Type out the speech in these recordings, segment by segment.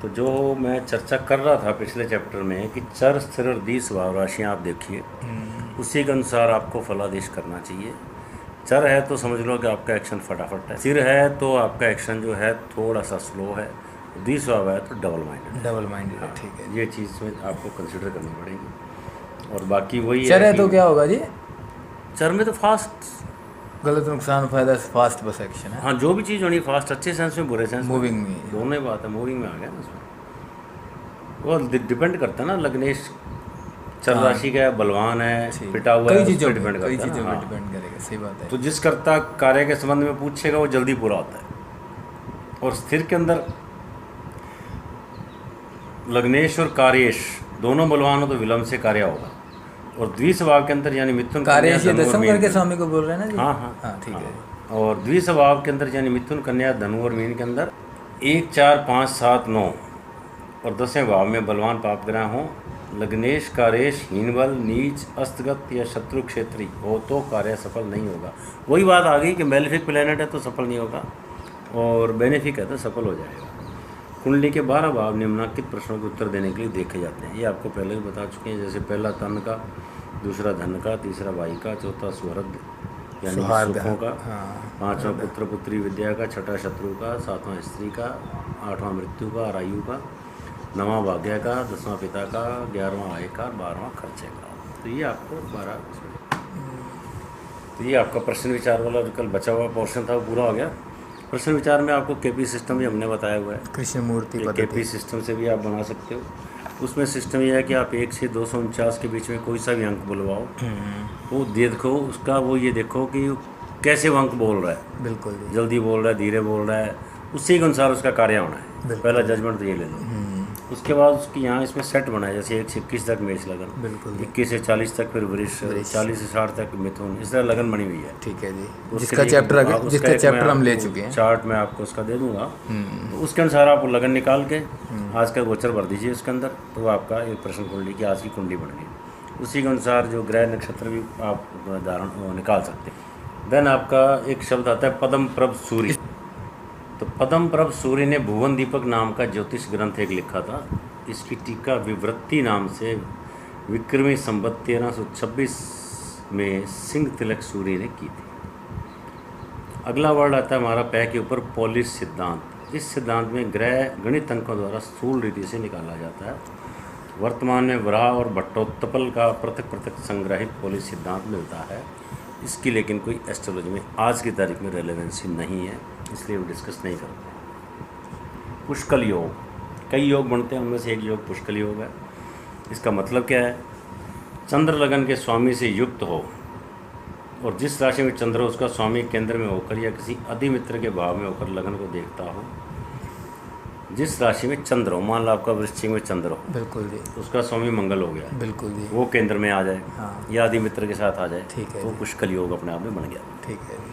तो जो मैं चर्चा कर रहा था पिछले चैप्टर में कि चर स्थिर और दी स्वभाव राशियाँ आप देखिए, उसी के अनुसार आपको फलादेश करना चाहिए। चर है तो समझ लो कि आपका एक्शन फटाफट है, स्थिर है तो आपका एक्शन जो है थोड़ा सा स्लो है, दी स्वभाव है तो डबल माइंडेड है। ठीक है। ये चीज़ में आपको कंसिडर करनी पड़ेगी। और बाकी वही चर है कि तो क्या होगा जी? चर में तो फास्ट, गलत, नुकसान, फायदा, फास्ट बस एक्शन है। हाँ जो भी चीज़ होनी फास्ट, अच्छे सेंस में बुरे सेंस में, मूविंग में। दोनों ही बात है। मूविंग में आ गया ना उसमें, वो डिपेंड करता है ना। लग्नेश चर हाँ, राशि का है, बलवान है, ठीक। पिटा हुआ है, कई उस चीज़ों पर में, डिपेंड कई करता है चीज़ों ना। में हाँ, डिपेंड करेगा, सही बात है। तो जिस कर्ता कार्य के संबंध में पूछेगा वो जल्दी पूरा होता है। और स्थिर के अंदर लग्नेश और कार्येश दोनों बलवान हो तो विलंब से कार्य होगा। और द्विस्वभाव के अंदर यानी मिथुन कन्या कार्येश ये धनु और दसम मीन करके के स्वामी को बोल रहे हैं ना जी? हाँ हाँ हाँ, ठीक हाँ। है। और द्विस्वभाव के अंदर यानी मिथुन कन्या धनु और मीन के अंदर 1 4 5 7 9 और 10वें भाव में बलवान पाप ग्रह हों, लग्नेश कार्येश हीन बल नीच अस्तगत या शत्रु क्षेत्री हो तो कार्य सफल नहीं होगा। वही बात आ गई कि मेलेफिक प्लेनेट है तो सफल नहीं होगा, और बेनिफिक है तो सफल हो जाएगा। कुंडली के 12 भाव निम्नलिखित प्रश्नों के उत्तर देने के लिए देखे जाते हैं। ये आपको पहले भी बता चुके हैं, जैसे पहला तन का, दूसरा धन का, तीसरा भाई का, चौथा स्वरद यानी सौहार्द, सुखों का, हाँ, पांचवा पुत्र पुत्री विद्या का, छठा शत्रु का, सातवां स्त्री का, आठवां मृत्यु का और आयु का, नवां भाग्य का, 10वां पिता का, 11वां आय का, 12वां खर्चे का। तो ये आपको 12, तो ये आपका प्रश्न विचार वाला जो कल बचा हुआ पोर्शन था वो पूरा हो गया। प्रश्न विचार में आपको केपी सिस्टम भी हमने बताया हुआ है। कृष्ण मूर्ति केपी पद्धति। सिस्टम से भी आप बना सकते हो। उसमें सिस्टम यह है कि आप 1 से 249 के बीच में कोई सा भी अंक बुलवाओ, वो देखो उसका, वो ये देखो कि कैसे वो अंक बोल रहा है, बिल्कुल जी। जल्दी बोल रहा है, धीरे बोल रहा है, उसी के अनुसार उसका कार्य होना है। पहला जजमेंट तो ये ले लो। उसके बाद उसकी यहाँ इसमें सेट बना है, जैसे 1 से 21 तक मेष लगन, बिल्कुल जी। 21 से 40 तक फिर वृष, 40 से 60 तक मिथुन, इस तरह लगन बनी हुई है। ठीक है जी। उसके जिसका लिए चैप्टर उसका जिसका एक चैप्टर मैं हम ले आपको चुके हैं। चार्ट मैं आपको उसका दे दूंगा, तो उसके अनुसार आप लगन निकाल के आज का गोचर भर दीजिए उसके अंदर, तो आपका एक प्रश्न कुंडली की आज की कुंडली बन गई। उसी के अनुसार जो ग्रह नक्षत्र भी आप धारण निकाल सकते हैं। देन आपका एक शब्द आता है पद्म प्रभ सूर्य। तो पद्म प्रभ सूर्य ने भुवन दीपक नाम का ज्योतिष ग्रंथ एक लिखा था। इसकी टीका विवृत्ति नाम से विक्रमी संवत 1326 में सिंह तिलक सूर्य ने की थी। अगला वर्ड आता है हमारा पै के ऊपर पोलिश सिद्धांत। इस सिद्धांत में ग्रह गणित अंकों द्वारा स्थूल रीति से निकाला जाता है। वर्तमान में वराह और भट्टोत्पल का पृथक पृथक संग्रहित पोलिश सिद्धांत मिलता है। इसकी लेकिन कोई एस्ट्रोलॉजी में आज की तारीख में रेलेवेंसी नहीं है, इसलिए वो डिस्कस नहीं करते। पुष्कल योग, कई योग बनते हैं, उनमें से एक योग पुष्कल योग है। इसका मतलब क्या है? चंद्र लगन के स्वामी से युक्त हो और जिस राशि में चंद्र हो उसका स्वामी केंद्र में होकर या किसी अधिमित्र के भाव में होकर लगन को देखता हो। जिस राशि में चंद्र हो, मान लो आपका वृश्चिक में चंद्र हो, बिल्कुल जी। तो उसका स्वामी मंगल हो गया, बिल्कुल जी। वो केंद्र में आ जाए, हाँ। या अधिमित्र के साथ आ जाए, ठीक है तो जी। पुष्कल योग अपने आप में बन गया। ठीक है जी।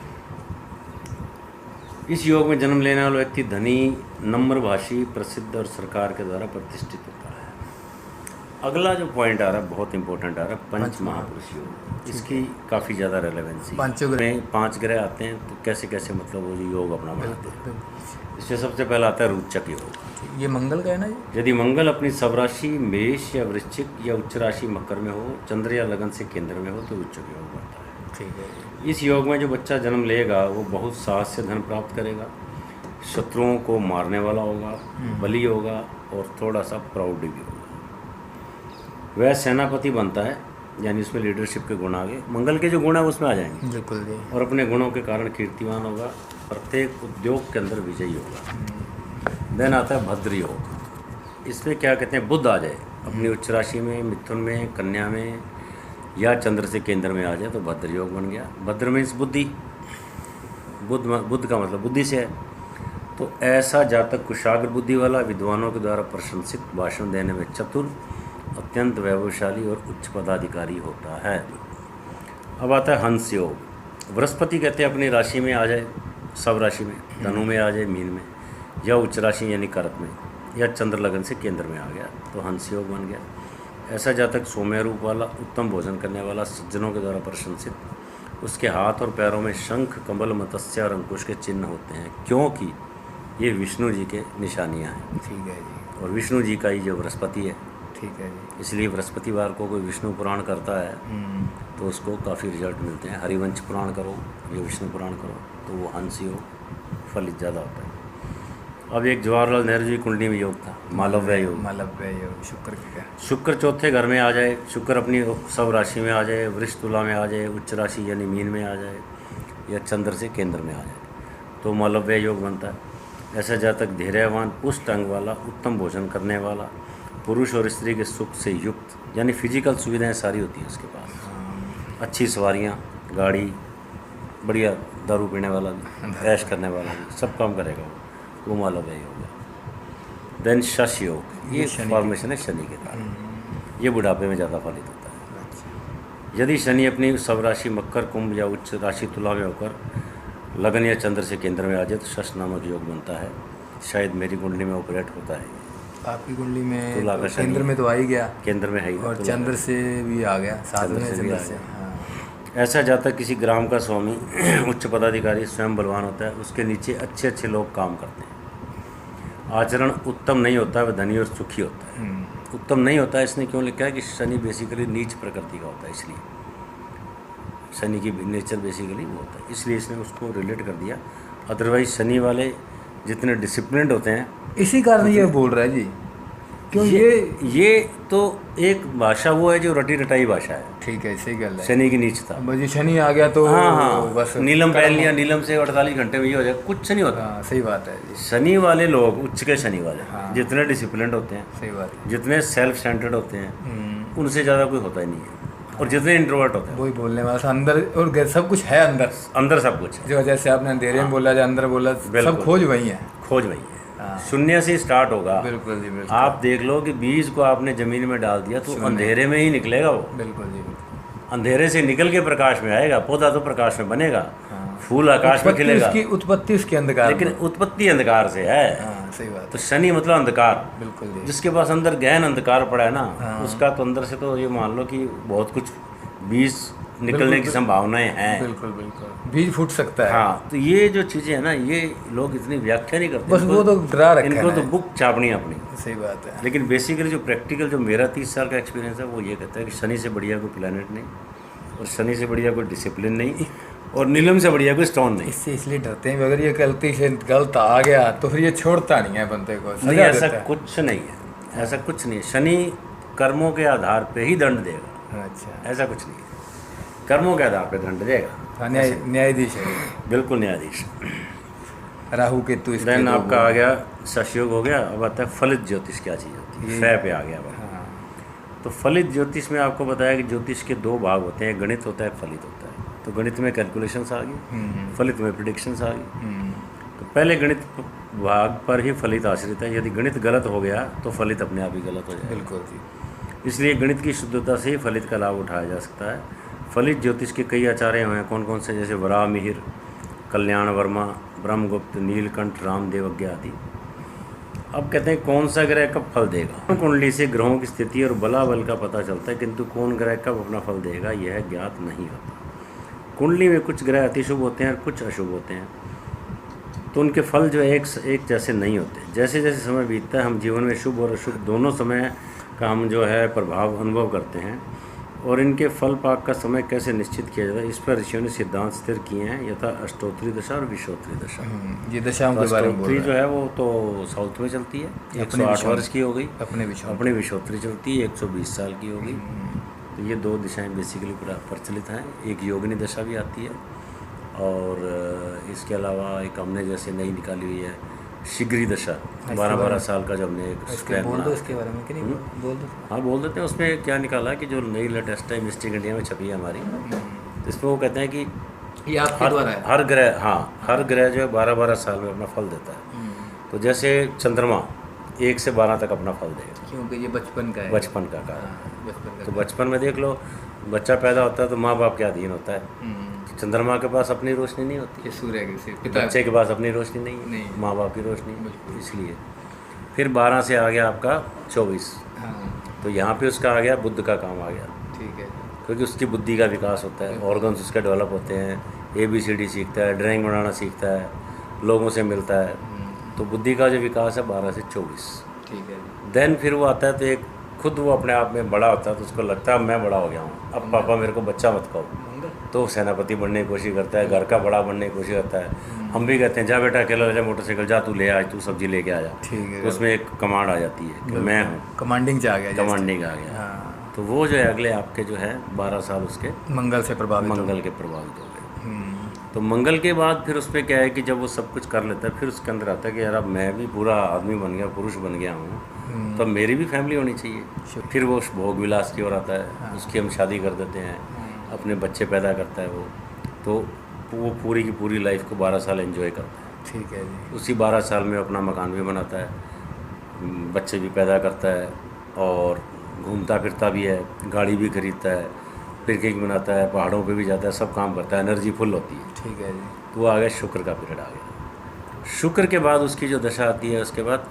इस योग में जन्म लेने वाला व्यक्ति धनी, नम्रभाषी, प्रसिद्ध और सरकार के द्वारा प्रतिष्ठित होता है। अगला जो पॉइंट आ रहा है बहुत इंपॉर्टेंट आ रहा है, पंच महापुरुष योग। इसकी काफ़ी ज़्यादा रेलेवेंसी है। पांचों ग्रह में 5 ग्रह आते हैं, तो कैसे कैसे मतलब वो योग अपना बनाते हैं। इसमें सबसे पहला आता है रोचक योग। ये मंगल का है ना जी? यदि मंगल अपनी सब राशि मेष या वृश्चिक या उच्च राशि मकर में हो, चंद्र या लगन से केंद्र में हो, तो रोचक योग बनता है। ठीक है जी। इस योग में जो बच्चा जन्म लेगा वो बहुत साहस से धन प्राप्त करेगा, शत्रुओं को मारने वाला होगा, बली होगा और थोड़ा सा प्राउड भी होगा। वह सेनापति बनता है, यानी इसमें लीडरशिप के गुण आ गए। मंगल के जो गुण है उसमें आ जाएंगे, बिल्कुल जी। और अपने गुणों के कारण कीर्तिवान होगा, प्रत्येक उद्योग के अंदर विजयी होगा। देन आता है भद्र योग। इसमें क्या कहते हैं, बुध आ जाए अपनी उच्च राशि में, मिथुन में, कन्या में या चंद्र से केंद्र में आ जाए तो भद्र योग बन गया। भद्र मीन्स बुद्धि, बुद्ध का मतलब बुद्धि से है। तो ऐसा जातक कुशाग्र बुद्धि वाला, विद्वानों के द्वारा प्रशंसित, भाषण देने में चतुर, अत्यंत वैभवशाली और उच्च पदाधिकारी होता है। अब आता है हंस योग। बृहस्पति कहते हैं अपनी राशि में आ जाए, सब राशि में, धनु में आ जाए, मीन में, या उच्च राशि यानी करक में, या चंद्र लगन से केंद्र में आ गया तो हंस योग बन गया। ऐसा जातक सौम्य रूप वाला, उत्तम भोजन करने वाला, सज्जनों के द्वारा प्रशंसित, उसके हाथ और पैरों में शंख, कमल, मत्स्य और अंकुश के चिन्ह होते हैं, क्योंकि ये विष्णु जी के निशानियाँ हैं। ठीक है जी। और विष्णु जी का ही जो बृहस्पति है, ठीक है जी। इसलिए बृहस्पतिवार को कोई विष्णु पुराण करता है तो उसको काफ़ी रिजल्ट मिलते हैं। हरिवंश पुराण करो या विष्णु पुराण करो तो वो हंस योग फलित ज़्यादा होता है। अब एक जवाहरलाल नेहरू जी कुंडली में योग था, मालव्य योग। मालव्य योग शुक्र की का। शुक्र चौथे घर में आ जाए, शुक्र अपनी सब राशि में आ जाए, वृष तुला में आ जाए, उच्च राशि यानी मीन में आ जाए, या चंद्र से केंद्र में आ जाए तो मालव्य योग बनता है। ऐसा जातक धैर्यवान, पुष्ट अंग वाला, उत्तम भोजन करने वाला, पुरुष और स्त्री के सुख से युक्त, यानी फिजिकल सुविधाएं सारी होती हैं उसके पास, अच्छी सवारियाँ, गाड़ी, बढ़िया दारू पीने वाला भी, ऐश करने वाला भी, सब काम करेगा वो मालव्य योग है। देन शश योग, ये फॉर्मेशन है शनि के कारण, ये बुढ़ापे में ज़्यादा फलित होता है। यदि शनि अपनी सब राशि मकर, कुंभ या उच्च राशि तुला में होकर लगन या चंद्र से केंद्र में आ जाए तो शश नामक योग बनता है। शायद मेरी कुंडली में ऑपरेट होता है। आपकी कुंडली में तुला का तो शनि केंद्र में तो आ ही गया, केंद्र में है ही, और चंद्र से भी आ गया, साथ में चंद्र से। हाँ। ऐसा जातक किसी ग्राम का स्वामी, उच्च पदाधिकारी, स्वयं बलवान होता है, उसके नीचे अच्छे अच्छे लोग काम करते हैं। आचरण उत्तम नहीं होता है, वह धनी और सुखी होता है। उत्तम नहीं होता है इसने क्यों लिखा है कि शनि बेसिकली नीच प्रकृति का होता है, इसलिए शनि की नेचर बेसिकली वो होता है, इसलिए इसने उसको रिलेट कर दिया। अदरवाइज शनि वाले जितने डिसिप्लिन्ड होते हैं, इसी कारण ये बोल रहा है जी, क्यों ये तो एक भाषा वो है जो रटी रटाई भाषा है। ठीक है, सही गल है। शनि की नीचता, बस ये शनि आ गया तो हाँ बस नीलम पहन लिया, नीलम से 48 घंटे में ये हो जाए, कुछ नहीं होता। हाँ, सही बात है जी। शनि वाले लोग, उच्च के शनि वाले, हाँ। जितने डिसिप्लिन्ड होते हैं, सही बात है। जितने सेल्फ सेंटर्ड होते हैं, उनसे ज़्यादा कोई होता ही नहीं है। और जितने इंट्रोवर्ट होते हैं, वही बोलने वाला अंदर, और सब कुछ है अंदर, अंदर सब कुछ है। जो जैसे आपने अंधेरे में बोला, जो अंदर बोला, सब खोज वही है। खोज वही है, हाँ। शून्य से स्टार्ट होगा। बिल्कुल जी, बिल्कुल। आप देख लो कि बीज को आपने जमीन में डाल दिया तो अंधेरे में ही निकलेगा वो, बिल्कुल जी, बिल्कुल। अंधेरे से निकल के प्रकाश में आएगा। पौधा तो प्रकाश में बनेगा, फूल आकाश में खिलेगा, उसकी उत्पत्ति उसके अंधकार, लेकिन उत्पत्ति अंधकार से है। हाँ, सही बात तो शनि मतलब अंधकार, बिल्कुल जी। जिसके पास अंदर गहन अंधकार पड़ा है ना, उसका तो अंदर से तो ये मान लो कि बहुत कुछ बीज निकलने की संभावनाएं हैं। बिल्कुल बिल्कुल, बीज फूट सकता है। हाँ, तो ये जो चीज़ें हैं ना, ये लोग इतनी व्याख्या नहीं करते, बस वो तो डरा रखा है इनको तो बुक चापनी अपनी। सही बात है। लेकिन बेसिकली जो प्रैक्टिकल, जो मेरा 30 साल का एक्सपीरियंस है, वो ये कहता है कि शनि से बढ़िया कोई प्लेनेट नहीं, और शनि से बढ़िया कोई डिसिप्लिन नहीं, और नीलम से बढ़िया कोई स्टोन नहीं। इससे इसलिए डरते हैं, अगर ये गलती से गलत आ गया तो फिर ये छोड़ता नहीं है बंदे को, नहीं, सजा ऐसा देता है। कुछ नहीं है, ऐसा कुछ नहीं है। शनि कर्मों के आधार पे ही दंड देगा, अच्छा, ऐसा कुछ नहीं है। कर्मों के आधार पे दंड देगा। हाँ, न्यायाधीश है, बिल्कुल न्यायाधीश। राहु केतु इसके देन दो आपका आ गया सशयोग हो गया। अब आता है फलित ज्योतिष, क्या चीज़ होती है, फै पे आ गया। हाँ, तो फलित ज्योतिष में आपको बताया कि ज्योतिष के दो भाग होते हैं, गणित होता है, फलित होता है। तो गणित में कैलकुलेशंस आ गई, फलित में प्रिडिक्शंस आ गई। तो पहले गणित भाग पर ही फलित आश्रित है। यदि गणित गलत हो गया तो फलित अपने आप ही गलत हो जाएगा। बिल्कुल जी। इसलिए गणित की शुद्धता से ही फलित का लाभ उठाया जा सकता है। फलित ज्योतिष के कई आचार्य हुए हैं, कौन कौन से, जैसे वराह मिहिर, कल्याण वर्मा, ब्रह्मगुप्त, नीलकंठ, रामदेवज्ञ आदि। अब कहते हैं कौन सा ग्रह कब फल देगा। कुंडली से ग्रहों की स्थिति और बलाबल का पता चलता है, किंतु कौन ग्रह कब अपना फल देगा यह ज्ञात नहीं होता। कुंडली में कुछ ग्रह अतिशुभ होते हैं और कुछ अशुभ होते हैं, तो उनके फल जो एक जैसे नहीं होते। जैसे जैसे समय बीतता है, हम जीवन में शुभ और अशुभ दोनों समय का हम जो है प्रभाव अनुभव करते हैं, और इनके फल पाक का समय कैसे निश्चित किया जाता है, इस पर ऋषियों ने सिद्धांत स्थिर किए हैं, यथा अष्टोत्री दशा और विशोत्री दशा। ये दशाओं के बारे में बोल अष्टोत्री रहे जो है वो तो साउथ में चलती है, 108 वर्ष की हो गई। हैं। अपने विषय अपनी विशोत्री चलती है, 120 साल की हो गई। तो ये दो दिशाएं बेसिकली प्रचलित हैं। एक योगिनी दशा भी आती है, और इसके अलावा एक हमने जैसे नई निकाली हुई है शीघ्री दशा, 12-12 साल का, जो हमने एक स्क्वायर बोल दो बना। इसके बारे में कि नहीं, बोल दो। हाँ, बोल देते हैं। उसमें क्या निकाला है कि जो नई लेटेस्ट है मिस्टिक इंडिया में छपी है हमारी, तो इसमें वो कहते हैं कि ये आपके द्वारा है। हर ग्रह, हाँ, हर ग्रह जो है 12-12 साल में अपना फल देता है। तो जैसे चंद्रमा 1 से 12 तक अपना फल देगा, क्योंकि ये बचपन का है। बचपन का कारण। बचपन तो बचपन में देख लो, बच्चा पैदा होता है तो माँ बाप के अधीन होता है। चंद्रमा के पास अपनी रोशनी नहीं होती, का सूर्य के पिता बच्चे के पास अपनी रोशनी नहीं है, नहीं। माँ बाप की रोशनी, इसलिए। फिर 12 से आ गया आपका 24, हाँ, तो यहाँ पे उसका आ गया बुद्ध का काम आ गया, ठीक है। क्योंकि उसकी बुद्धि का विकास होता है, ऑर्गन्स उसके डेवलप होते हैं, ABCD सीखता है, ड्राइंग बनाना सीखता है, लोगों से मिलता है। तो बुद्धि का जो विकास है 12 से 24। ठीक है जी। देन फिर वो आता है तो एक खुद वो अपने आप में बड़ा होता है तो उसको लगता है मैं बड़ा हो गया हूँ, अब पापा मेरे को बच्चा मत कहो। तो वो सेनापति बनने की कोशिश करता है, घर का बड़ा बनने की कोशिश करता है। हम भी कहते हैं जा बेटा अकेला ले जा मोटरसाइकिल, जा तू ले आ, तू सब्जी लेके आ जा। ठीक है। तो उसमें एक कमांड आ जाती है कि मैं हूँ, कमांडिंग से आ गया जैसे। कमांडिंग आ गया। हाँ, तो वो जो है अगले आपके जो है 12 साल उसके मंगल से प्रभावित हो। मंगल के प्रभावित हो गए। तो मंगल के बाद फिर उस पर क्या है कि जब वो सब कुछ कर लेता है फिर उसके अंदर आता है कि यार अब मैं भी पूरा आदमी बन गया, पुरुष बन गया हूँ, तो मेरी भी फैमिली होनी चाहिए। फिर वो भोग विलास की ओर आता है, उसकी हम शादी कर देते हैं, अपने बच्चे पैदा करता है वो। तो वो पूरी की पूरी लाइफ को 12 साल एंजॉय करता है। ठीक है जी। उसी 12 साल में अपना मकान भी बनाता है, बच्चे भी पैदा करता है और घूमता फिरता भी है, गाड़ी भी खरीदता है, पिकनिक बनाता है, पहाड़ों पे भी जाता है, सब काम करता है, एनर्जी फुल होती है। ठीक है जी। तो वो आ गया शुक्र का पीरियड आ गया। शुक्र के बाद उसकी जो दशा आती है, उसके बाद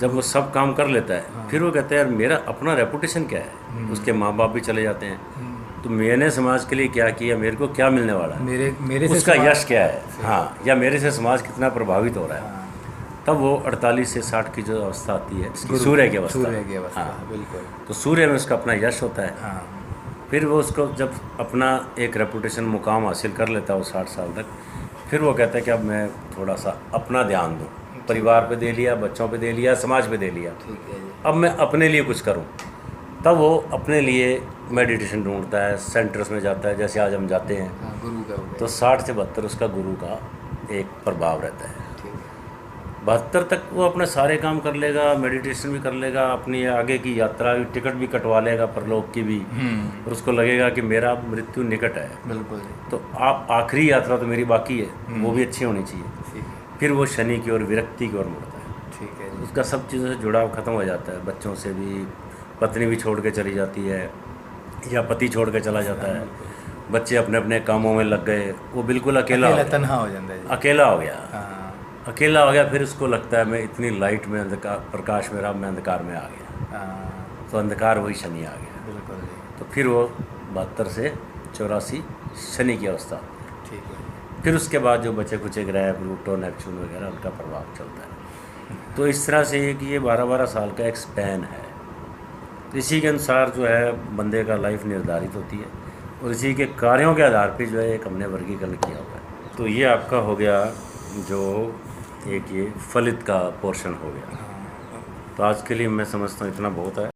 जब वो सब काम कर लेता है फिर वो कहता है यार मेरा अपना रेपुटेशन क्या है। उसके माँ बाप भी चले जाते हैं, तो मैंने समाज के लिए क्या किया, मेरे को क्या मिलने वाला है, मेरे से उसका यश क्या है, हाँ, या मेरे से समाज कितना प्रभावित हो रहा है। हाँ, तब वो 48 से 60 की जो अवस्था आती है इसकी सूर्य की अवस्था। सूर्य की अवस्था, हाँ, बिल्कुल। तो सूर्य में उसका अपना यश होता है। हाँ, फिर वो उसको जब अपना एक रेपुटेशन मुकाम हासिल कर लेता है वो 60 साल तक, फिर वो कहता है कि अब मैं थोड़ा सा अपना ध्यान दूँ, परिवार पे दे लिया, बच्चों पे दे लिया, समाज पे दे लिया, ठीक है जी। अब मैं अपने लिए कुछ करूँ। तब वो अपने लिए मेडिटेशन ढूंढता है, सेंटर्स में जाता है, जैसे आज हम जाते हैं। हाँ, गुरु का हो गया। तो 60 से 72 उसका गुरु का एक प्रभाव रहता है। ठीक है। 72 तक वो अपने सारे काम कर लेगा, मेडिटेशन भी कर लेगा, अपनी आगे की यात्रा की टिकट भी कटवा लेगा, परलोक की भी, और उसको लगेगा कि मेरा मृत्यु निकट है, बिल्कुल जी। तो आप आखिरी यात्रा तो मेरी बाकी है, वो भी अच्छी होनी चाहिए। ठीक है। फिर वो शनि की ओर, विरक्ति की ओर मुड़ता है। ठीक है जी। उसका सब चीज़ों से जुड़ाव ख़त्म हो जाता है, बच्चों से भी, पत्नी भी छोड़ के चली जाती है या पति छोड़ के चला जाता है, बच्चे अपने अपने कामों में लग गए, वो बिल्कुल अकेला हो गया, तन्हा हो जाता है जी। अकेला हो गया। हाँ, अकेला हो गया, फिर उसको लगता है मैं इतनी लाइट में, अंधकार प्रकाश में रहा, मैं अंधकार में आ गया। हाँ, तो अंधकार वही शनि आ गया। बिल्कुल जी। तो फिर वो 72 से 84 शनि की अवस्था। ठीक है। फिर उसके बाद जो बचे कुचे ग्रह प्लूटो नेपच्यून वगैरह उनका प्रभाव चलता है। तो इस तरह से ये कि ये 12-12 साल का एक स्पैन है। तो इसी के अनुसार जो है बंदे का लाइफ निर्धारित होती है और इसी के कार्यों के आधार पर जो है एक हमने वर्गीकरण किया हुआ है। तो ये आपका हो गया जो एक ये फलित का पोर्शन हो गया। तो आज के लिए मैं समझता हूँ इतना बहुत है।